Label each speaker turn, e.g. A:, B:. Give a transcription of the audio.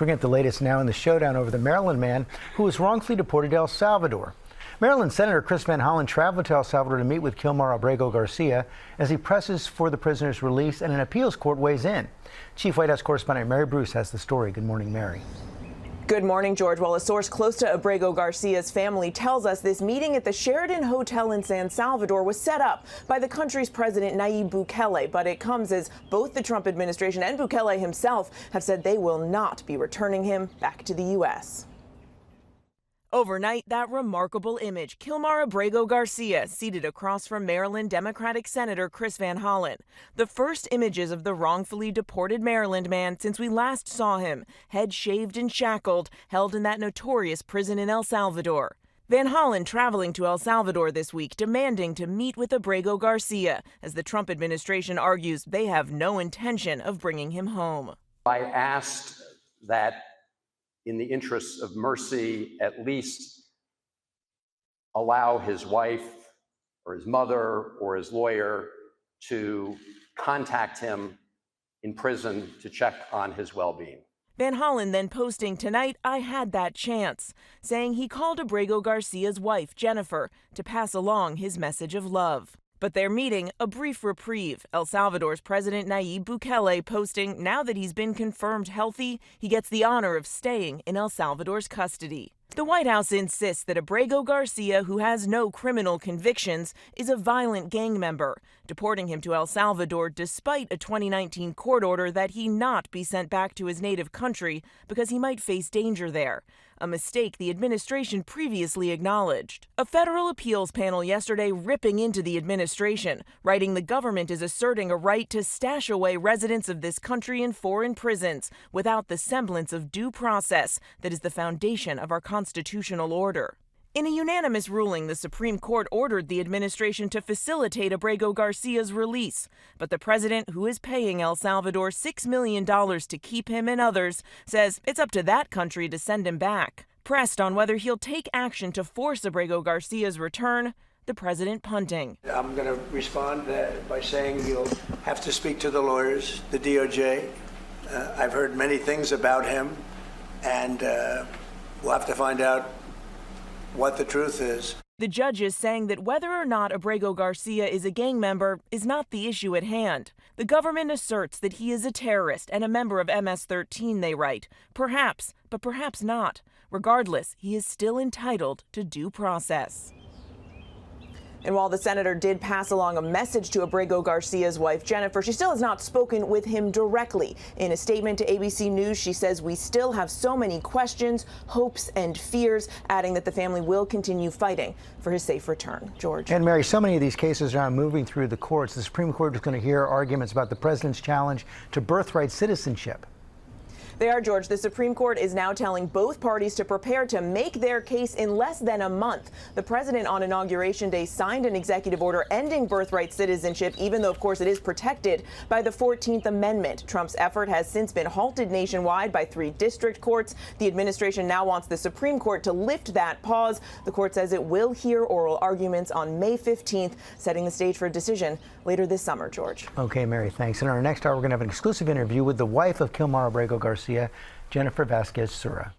A: Bring up the latest now in the showdown over the Maryland man who was wrongfully deported to El Salvador. Maryland Senator Chris Van Hollen traveled to El Salvador to meet with Kilmar Abrego Garcia as he presses for the prisoner's release and an appeals court weighs in. Chief White House correspondent Mary Bruce has the story. Good morning, Mary.
B: Good morning, George. Well, a source close to Abrego Garcia's family tells us this meeting at the Sheraton Hotel in San Salvador was set up by the country's president, Nayib Bukele, but it comes as both the Trump administration and Bukele himself have said they will not be returning him back to the U.S. Overnight, that remarkable image, Kilmar Abrego Garcia seated across from Maryland Democratic Senator Chris Van Hollen. The first images of the wrongfully deported Maryland man since we last saw him, head shaved and shackled, held in that notorious prison in El Salvador. Van Hollen traveling to El Salvador this week, demanding to meet with Abrego Garcia, as the Trump administration argues they have no intention of bringing him home.
C: I asked that, in the interests of mercy, at least allow his wife or his mother or his lawyer to contact him in prison to check on his well-being.
B: Van Hollen then posting tonight, "I had that chance," saying he called Abrego Garcia's wife, Jennifer, to pass along his message of love. But their meeting, a brief reprieve. El Salvador's President Nayib Bukele posting, now that he's been confirmed healthy, he gets the honor of staying in El Salvador's custody. The White House insists that Abrego Garcia, who has no criminal convictions, is a violent gang member, deporting him to El Salvador despite a 2019 court order that he not be sent back to his native country because he might face danger there, a mistake the administration previously acknowledged. A federal appeals panel yesterday ripping into the administration, writing the government is asserting a right to stash away residents of this country in foreign prisons without the semblance of due process that is the foundation of our constitutional order. In a unanimous ruling, the Supreme Court ordered the administration to facilitate Abrego Garcia's release. But the president, who is paying El Salvador $6 million to keep him and others, says it's up to that country to send him back. Pressed on whether he'll take action to force Abrego Garcia's return, the president punting.
D: I'm going to respond by saying you'll have to speak to the lawyers, the DOJ. I've heard many things about him, and we'll have to find out what the truth is.
B: The judge is saying that whether or not Abrego Garcia is a gang member is not the issue at hand. The government asserts that he is a terrorist and a member of MS-13, they write. Perhaps, but perhaps not. Regardless, he is still entitled to due process. And while the senator did pass along a message to Abrego Garcia's wife, Jennifer, she still has not spoken with him directly. In a statement to ABC News, she says, "We still have so many questions, hopes, and fears," adding that the family will continue fighting for his safe return. George.
A: And Mary, so many of these cases are now moving through the courts. The Supreme Court is going to hear arguments about the president's challenge to birthright citizenship.
B: They are, George. The Supreme Court is now telling both parties to prepare to make their case in less than a month. The president on Inauguration Day signed an executive order ending birthright citizenship, even though, of course, it is protected by the 14th Amendment. Trump's effort has since been halted nationwide by 3 district courts. The administration now wants the Supreme Court to lift that pause. The court says it will hear oral arguments on May 15th, setting the stage for a decision later this summer, George.
A: Okay, Mary, thanks. In our next hour, we're going to have an exclusive interview with the wife of Kilmar Abrego Garcia, Jennifer Vasquez Sura.